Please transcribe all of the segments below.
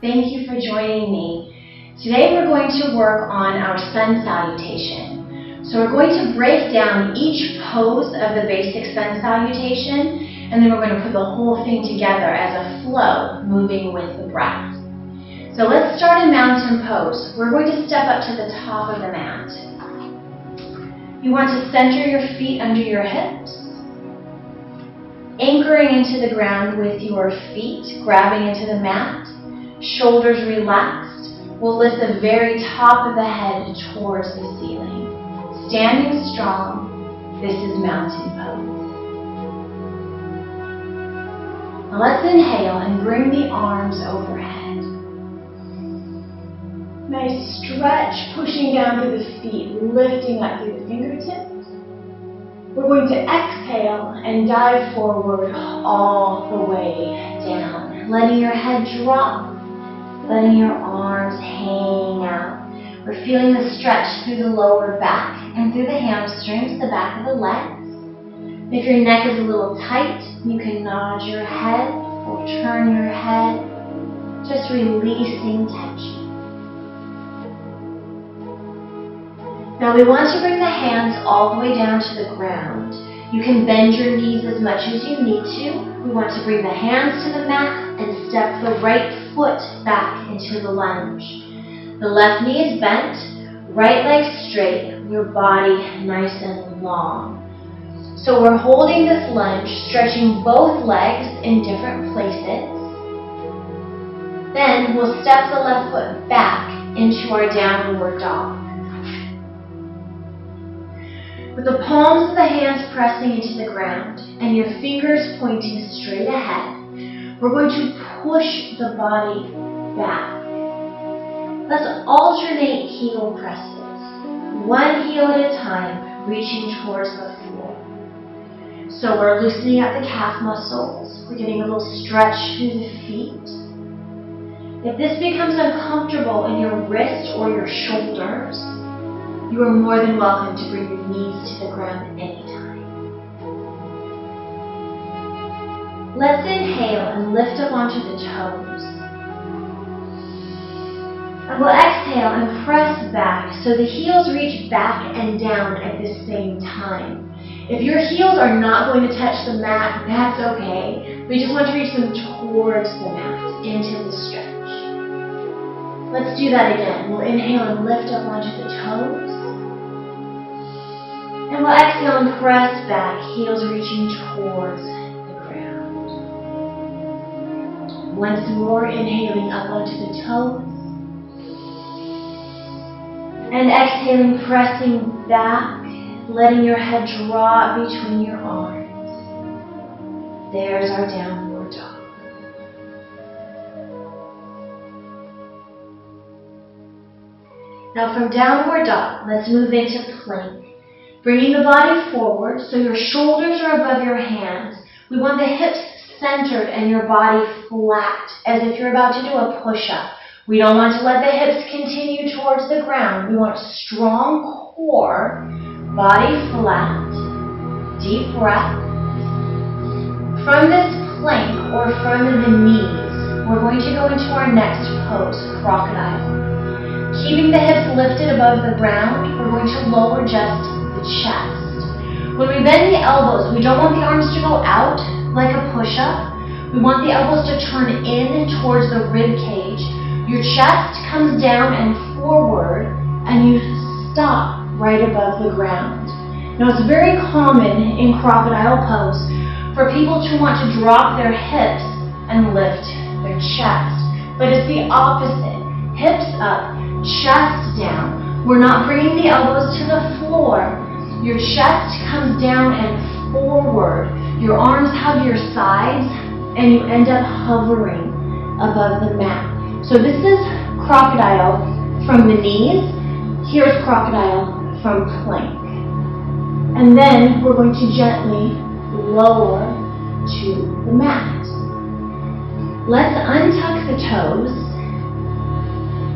Thank you for joining me. Today we're going to work on our Sun Salutation. So we're going to break down each pose of the basic Sun Salutation, and then we're going to put the whole thing together as a flow, moving with the breath. So let's start in mountain pose. We're going to step up to the top of the mat. You want to center your feet under your hips, anchoring into the ground with your feet, grabbing into the mat, shoulders relaxed. We'll lift the very top of the head towards the ceiling. Standing strong, this is mountain pose. Now let's inhale and bring the arms overhead. Nice stretch, pushing down through the feet, lifting up through the fingertips. We're going to exhale and dive forward all the way down, letting your head drop, letting your arms hang out. We're feeling the stretch through the lower back and through the hamstrings, the back of the legs. If your neck is a little tight, you can nod your head or turn your head, just releasing tension. Now we want to bring the hands all the way down to the ground. You can bend your knees as much as you need to. We want to bring the hands to the mat and step the right foot back into the lunge. The left knee is bent, right leg straight, your body nice and long. So we're holding this lunge, stretching both legs in different places. Then we'll step the left foot back into our downward dog. With the palms of the hands pressing into the ground and your fingers pointing straight ahead, we're going to push the body back. Let's alternate heel presses, one heel at a time, reaching towards the floor. So we're loosening up the calf muscles. We're getting a little stretch through the feet. If this becomes uncomfortable in your wrist or your shoulders, you are more than welcome to bring your knees to the ground anytime. Let's inhale and lift up onto the toes. And we'll exhale and press back so the heels reach back and down at the same time. If your heels are not going to touch the mat, that's okay. We just want to reach them towards the mat, into the stretch. Let's do that again. We'll inhale and lift up onto the toes. And we'll exhale and press back, heels reaching towards the ground. Once more, inhaling up onto the toes. And exhaling, pressing back, letting your head drop between your arms. There's our downward dog. Now from downward dog, let's move into plank. Bringing the body forward so your shoulders are above your hands. We want the hips centered and your body flat, as if you're about to do a push-up. We don't want to let the hips continue towards the ground. We want strong core, body flat, deep breath. From this plank or from the knees, we're going to go into our next pose, crocodile. Keeping the hips lifted above the ground, we're going to lower just the chest. When we bend the elbows, we don't want the arms to go out like a push-up. We want the elbows to turn in towards the rib cage. Your chest comes down and forward, and you stop right above the ground. Now it's very common in crocodile pose for people to want to drop their hips and lift their chest. But it's the opposite. Hips up, chest down. We're not bringing the elbows to the floor. Your chest comes down and forward. Your arms hug your sides, and you end up hovering above the mat. So this is crocodile from the knees. Here's crocodile from plank. And then we're going to gently lower to the mat. Let's untuck the toes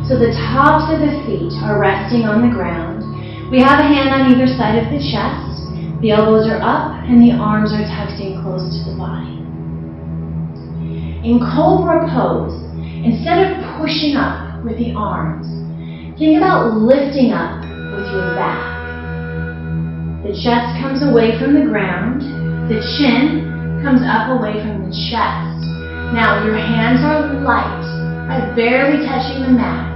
so the tops of the feet are resting on the ground. We have a hand on either side of the chest. The elbows are up and the arms are tucked in close to the body. In cobra pose, instead of pushing up with the arms. Think about lifting up with your back. The chest comes away from the ground. The chin comes up away from the chest. Now your hands are light, barely touching the mat.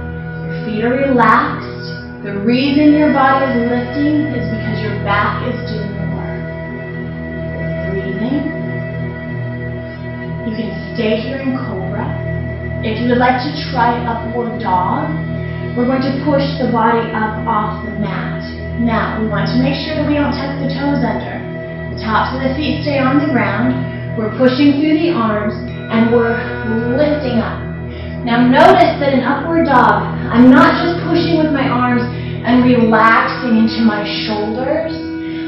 Your feet are relaxed. The reason your body is lifting is because your back is doing the work. Breathing. You can stay here in Cobra. If you would like to try Upward Dog, we're going to push the body up off the mat. Now, we want to make sure that we don't tuck the toes under. The tops of the feet stay on the ground. We're pushing through the arms, and we're lifting up. Now notice that in Upward Dog, I'm not just pushing with my arms and relaxing into my shoulders.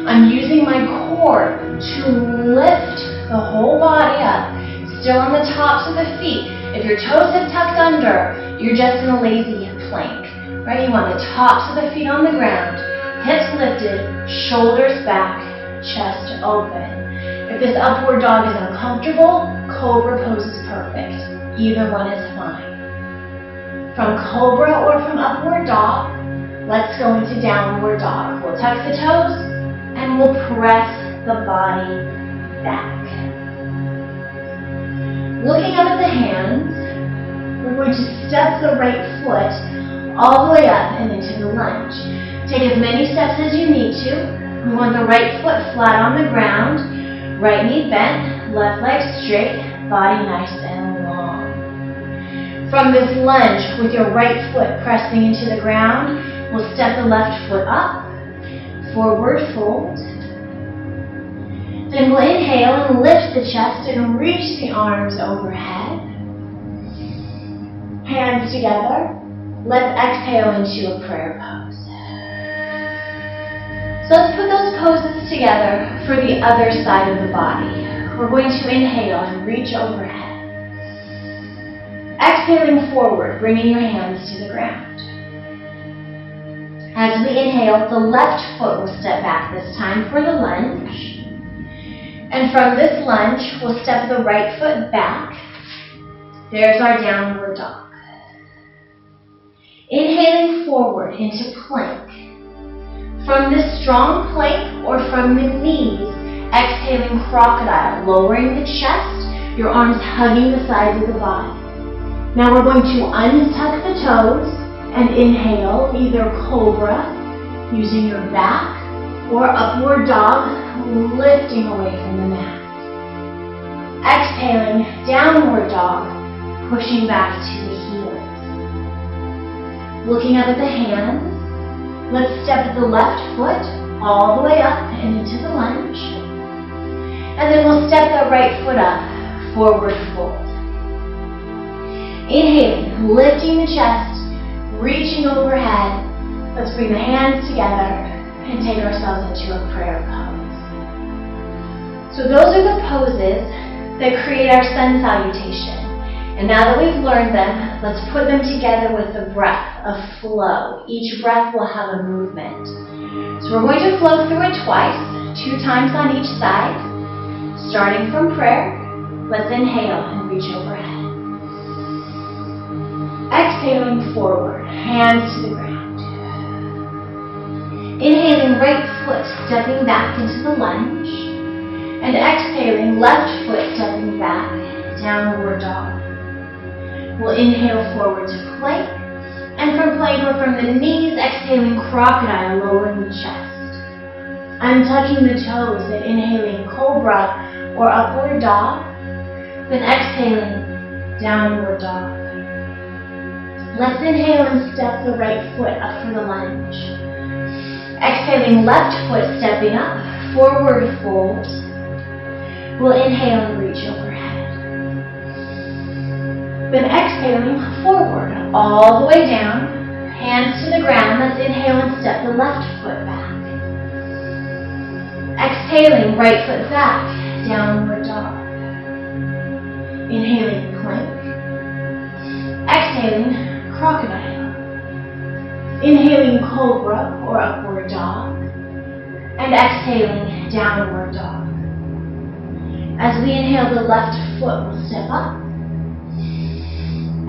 I'm using my core to lift the whole body up, still on the tops of the feet. If your toes have tucked under, you're just in a lazy plank. Right? You want the tops of the feet on the ground, hips lifted, shoulders back, chest open. If this Upward Dog is uncomfortable, Cobra pose is perfect. Either one is fine. From Cobra or from Upward Dog, let's go into Downward Dog. We'll tuck the toes and we'll press the body back. Looking up at the hands, we're going to step the right foot all the way up and into the lunge. Take as many steps as you need to. We want the right foot flat on the ground, right knee bent, left leg straight, body nice and long. From this lunge, with your right foot pressing into the ground, we'll step the left foot up, forward fold. Then we'll inhale and lift the chest and reach the arms overhead. Hands together. Let's exhale into a prayer pose. So let's put those poses together for the other side of the body. We're going to inhale and reach overhead. Exhaling forward, bringing your hands to the ground. As we inhale, the left foot will step back this time for the lunge. And from this lunge, we'll step the right foot back. There's our Downward Dog. Inhaling forward into plank. From this strong plank or from the knees, exhaling crocodile, lowering the chest, your arms hugging the sides of the body. Now we're going to untuck the toes and inhale either Cobra, using your back, or Upward Dog, lifting away from the mat. Exhaling, Downward Dog, pushing back to the heels. Looking up at the hands, let's step the left foot all the way up and into the lunge. And then we'll step the right foot up, forward fold. Inhaling, lifting the chest, reaching overhead. Let's bring the hands together and take ourselves into a prayer pose. So those are the poses that create our Sun Salutation. And now that we've learned them, let's put them together with the breath of flow. Each breath will have a movement. So we're going to flow through it twice, 2 times on each side. Starting from prayer, let's inhale and reach overhead. Exhaling forward, hands to the ground. Inhaling, right foot stepping back into the lunge. And exhaling, left foot stepping back, Downward Dog. We'll inhale forward to plank. And from plank or from the knees, exhaling crocodile, lowering the chest. Untucking the toes and inhaling Cobra or Upward Dog. Then exhaling, Downward Dog. Let's inhale and step the right foot up for the lunge. Exhaling, left foot stepping up, forward fold. We'll inhale and reach overhead. Then exhaling, forward, all the way down. Hands to the ground. Let's inhale and step the left foot back. Exhaling, right foot back, Downward Dog. Inhaling, plank. Exhaling, crocodile. Inhaling, Cobra or Upward Dog. And exhaling, Downward Dog. As we inhale, the left foot will step up.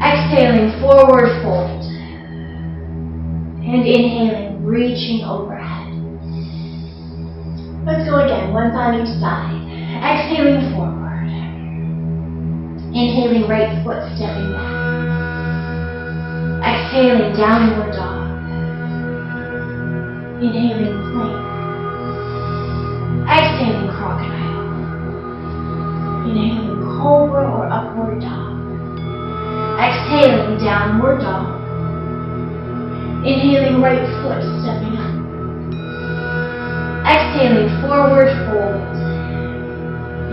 Exhale. Exhaling, forward fold. And inhaling, reaching overhead. Let's go again, one on each side. Exhaling, forward. Inhaling, right foot stepping back. Exhaling, downward dog. Inhaling, plank. Exhaling, crocodile. Inhaling, cobra or upward dog. Exhaling, downward dog. Inhaling, right foot stepping up. Exhaling, forward fold.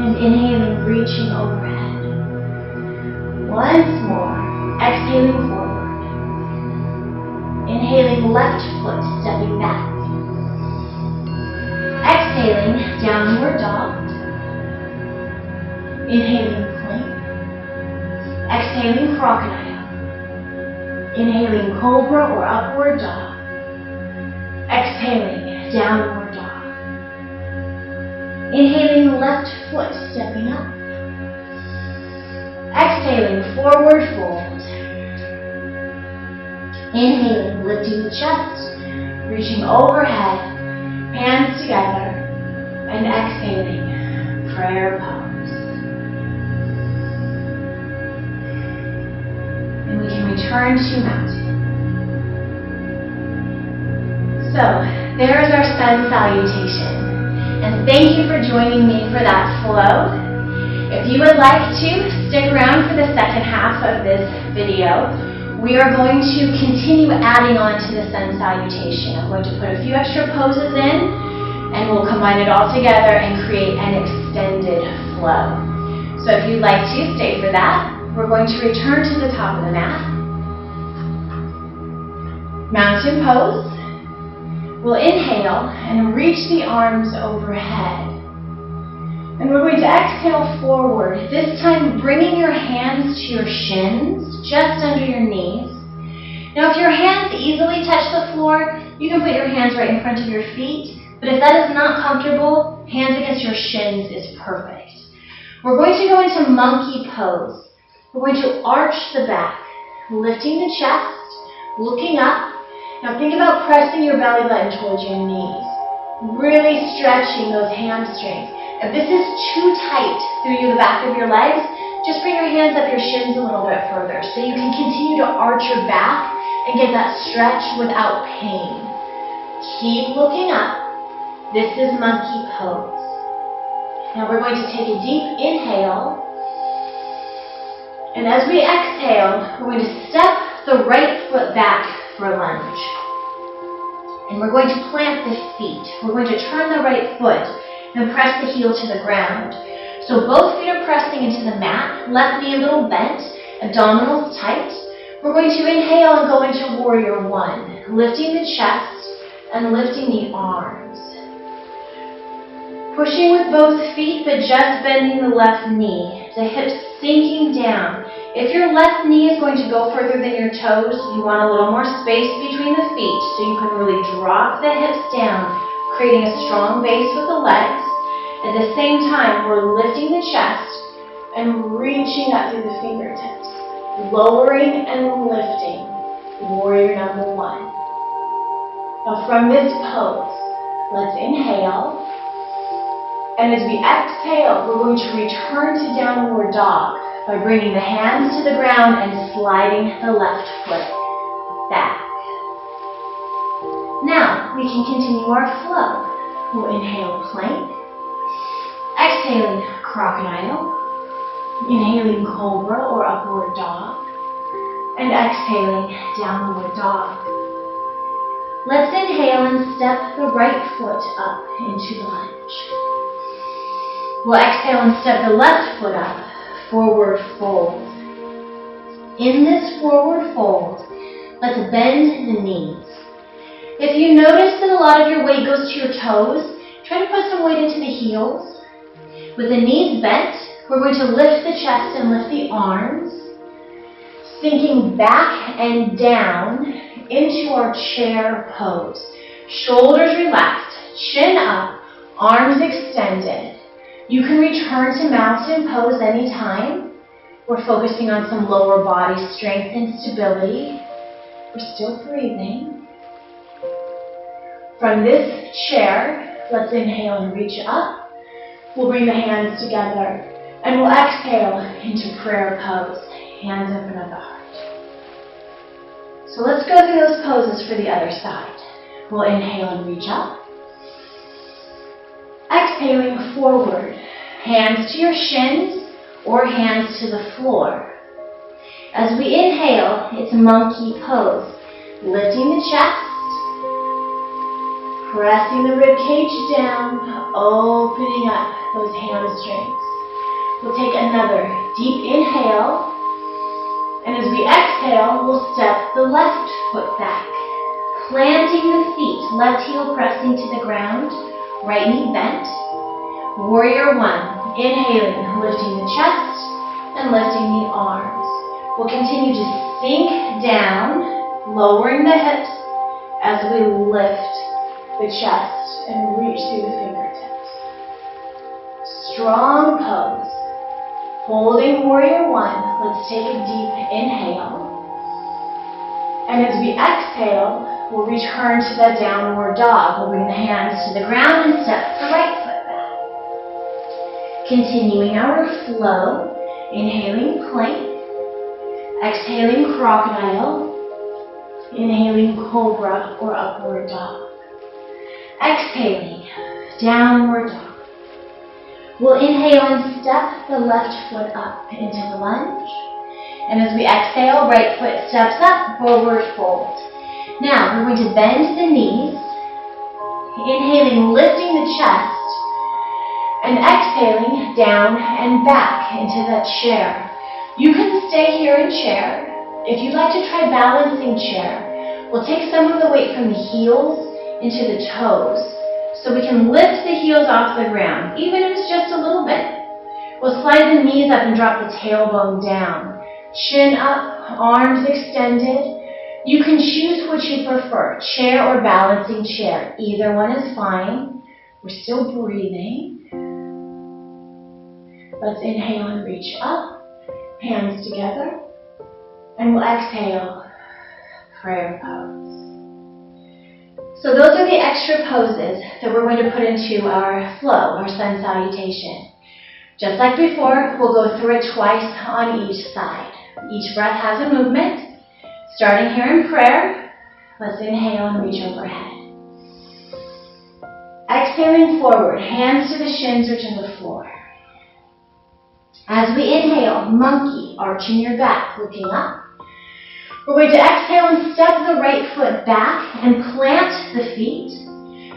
And inhaling, reaching overhead. Once more. Exhaling, forward. Inhaling, left foot stepping back. Exhaling, downward dog. Inhaling, plank. Exhaling, crocodile. Inhaling, cobra or upward dog. Exhaling, downward dog. Inhaling, left foot stepping up. Exhaling, forward fold. Inhaling, lifting the chest, reaching overhead, hands together, and exhaling, prayer pose. And we can return to mountain. So, there's our sun salutation. And thank you for joining me for that flow. If you would like to, stick around for the second half of this video. We are going to continue adding on to the sun salutation. I'm going to put a few extra poses in, and we'll combine it all together and create an extended flow. So if you'd like to, stay for that. We're going to return to the top of the mat. Mountain pose. We'll inhale and reach the arms overhead. And we're going to exhale forward, this time bringing your hands to your shins, just under your knees. Now if your hands easily touch the floor, you can put your hands right in front of your feet. But if that is not comfortable, hands against your shins is perfect. We're going to go into monkey pose. We're going to arch the back, lifting the chest, looking up. Now think about pressing your belly button towards your knees, really stretching those hamstrings. If this is too tight through the back of your legs, just bring your hands up your shins a little bit further so you can continue to arch your back and get that stretch without pain. Keep looking up. This is monkey pose. Now we're going to take a deep inhale. And as we exhale, we're going to step the right foot back for a lunge. And we're going to plant the feet. We're going to turn the right foot and press the heel to the ground. So both feet are pressing into the mat, left knee a little bent, abdominals tight. We're going to inhale and go into warrior one, lifting the chest and lifting the arms. Pushing with both feet, but just bending the left knee, the hips sinking down. If your left knee is going to go further than your toes, you want a little more space between the feet so you can really drop the hips down, creating a strong base with the legs. At the same time, we're lifting the chest and reaching up through the fingertips, lowering and lifting, warrior number one. Now from this pose, let's inhale. And as we exhale, we're going to return to downward dog by bringing the hands to the ground and sliding the left foot back. Now we can continue our flow. We'll inhale plank. Exhaling, crocodile. Inhaling, cobra or upward dog. And exhaling, downward dog. Let's inhale and step the right foot up into the lunge. We'll exhale and step the left foot up, forward fold. In this forward fold, let's bend the knees. If you notice that a lot of your weight goes to your toes, try to put some weight into the heels. With the knees bent, we're going to lift the chest and lift the arms, sinking back and down into our chair pose. Shoulders relaxed, chin up, arms extended. You can return to mountain pose anytime. We're focusing on some lower body strength and stability. We're still breathing. From this chair, let's inhale and reach up. We'll bring the hands together and we'll exhale into prayer pose. Hands in front of the heart. So let's go through those poses for the other side. We'll inhale and reach up. Exhaling forward. Hands to your shins or hands to the floor. As we inhale, it's monkey pose. Lifting the chest. Pressing the rib cage down. Opening up those hamstrings. We'll take another deep inhale. And as we exhale, we'll step the left foot back. Planting the feet, left heel pressing to the ground, right knee bent. Warrior one, inhaling, lifting the chest and lifting the arms. We'll continue to sink down, lowering the hips as we lift the chest and reach through the fingertips. Strong pose. Holding warrior one, let's take a deep inhale. And as we exhale, we'll return to that downward dog. We'll bring the hands to the ground and step the right foot back. Continuing our flow, inhaling plank, exhaling crocodile, inhaling cobra or upward dog. Exhaling, downward dog. We'll inhale and step the left foot up into the lunge. And as we exhale, right foot steps up, forward fold. Now, we're going to bend the knees. Inhaling, lifting the chest. And exhaling, down and back into that chair. You can stay here in chair. If you'd like to try balancing chair, we'll take some of the weight from the heels into the toes. So we can lift the heels off the ground, even if it's just a little bit. We'll slide the knees up and drop the tailbone down. Chin up, arms extended. You can choose what you prefer, chair or balancing chair. Either one is fine. We're still breathing. Let's inhale and reach up, hands together, and we'll exhale, prayer pose. So those are the extra poses that we're going to put into our flow, our sun salutation. Just like before, we'll go through it twice on each side. Each breath has a movement. Starting here in prayer, let's inhale and reach overhead. Exhaling forward, hands to the shins or to the floor. As we inhale, monkey, arching your back, looking up. We're going to exhale and step the right foot back and plant the feet.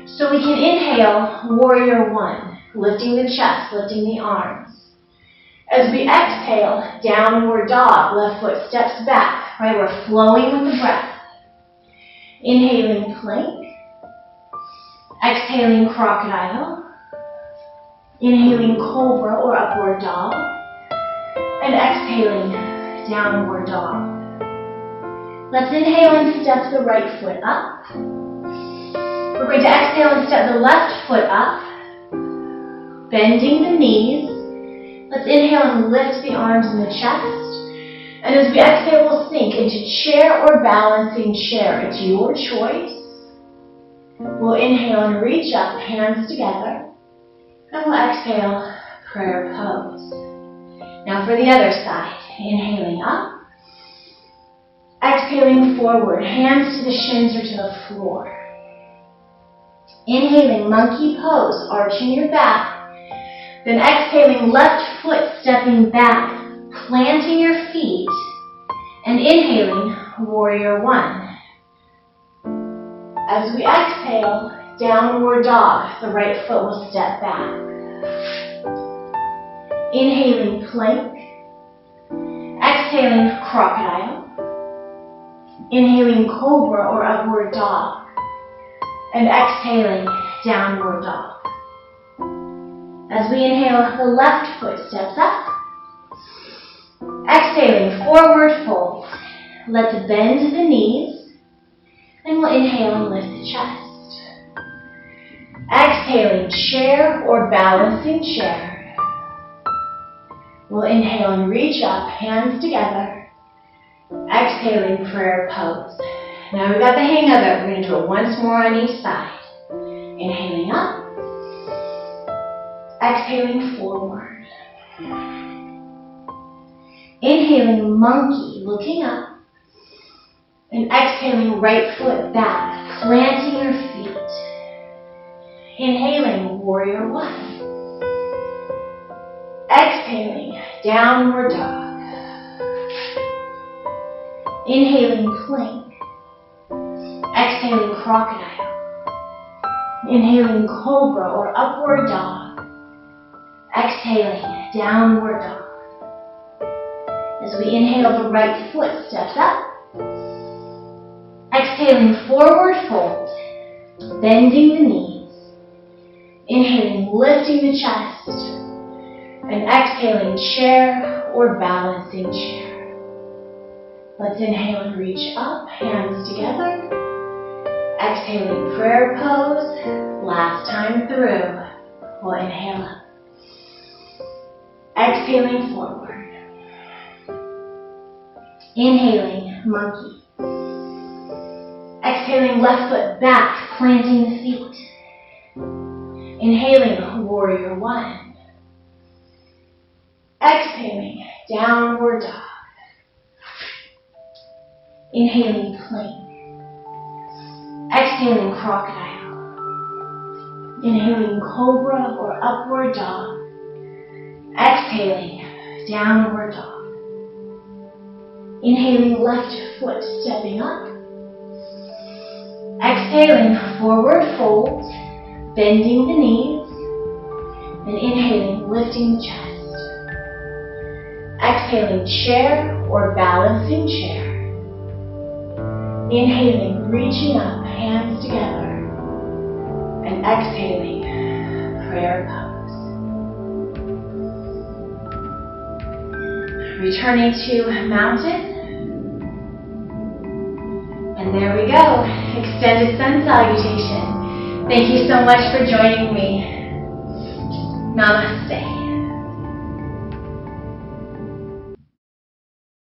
So we can inhale, warrior one, lifting the chest, lifting the arms. As we exhale, downward dog, left foot steps back, right? We're flowing with the breath. Inhaling, plank. Exhaling, crocodile. Inhaling, cobra or upward dog. And exhaling, downward dog. Let's inhale and step the right foot up. We're going to exhale and step the left foot up, bending the knees. Let's inhale and lift the arms and the chest. And as we exhale, we'll sink into chair or balancing chair. It's your choice. We'll inhale and reach up, hands together. And we'll exhale, prayer pose. Now for the other side, inhaling up. Exhaling forward, hands to the shins or to the floor. Inhaling, monkey pose, arching your back. Then exhaling, left foot stepping back, planting your feet. And inhaling, warrior one. As we exhale, downward dog, the right foot will step back. Inhaling, plank. Exhaling, crocodile. Inhaling, cobra or upward dog. And exhaling, downward dog. As we inhale, the left foot steps up. Exhaling, forward fold. Let's bend the knees. And we'll inhale and lift the chest. Exhaling, chair or balancing chair. We'll inhale and reach up, hands together. Exhaling, prayer pose. Now we've got the hang of it. We're going to do it once more on each side. Inhaling up. Exhaling forward. Inhaling monkey, looking up. And exhaling right foot back, planting your feet. Inhaling warrior one. Exhaling downward dog. Inhaling plank. Exhaling crocodile. Inhaling cobra or upward dog. Exhaling downward dog. As we inhale, the right foot steps up. Exhaling forward fold, bending the knees. Inhaling, lifting the chest. And exhaling, chair or balancing chair. Let's inhale and reach up, hands together. Exhaling, prayer pose. Last time through. We'll inhale up. Exhaling forward. Inhaling, monkey. Exhaling, left foot back, planting the feet. Inhaling, warrior one. Exhaling, downward dog. Inhaling, plank. Exhaling, crocodile. Inhaling, cobra or upward dog. Exhaling, downward dog. Inhaling, left foot stepping up. Exhaling, forward fold, bending the knees. And inhaling, lifting the chest. Exhaling, chair or balancing chair. Inhaling, reaching up, hands together. And exhaling, prayer pose. Returning to mountain. And there we go, extended sun salutation. Thank you so much for joining me. Namaste.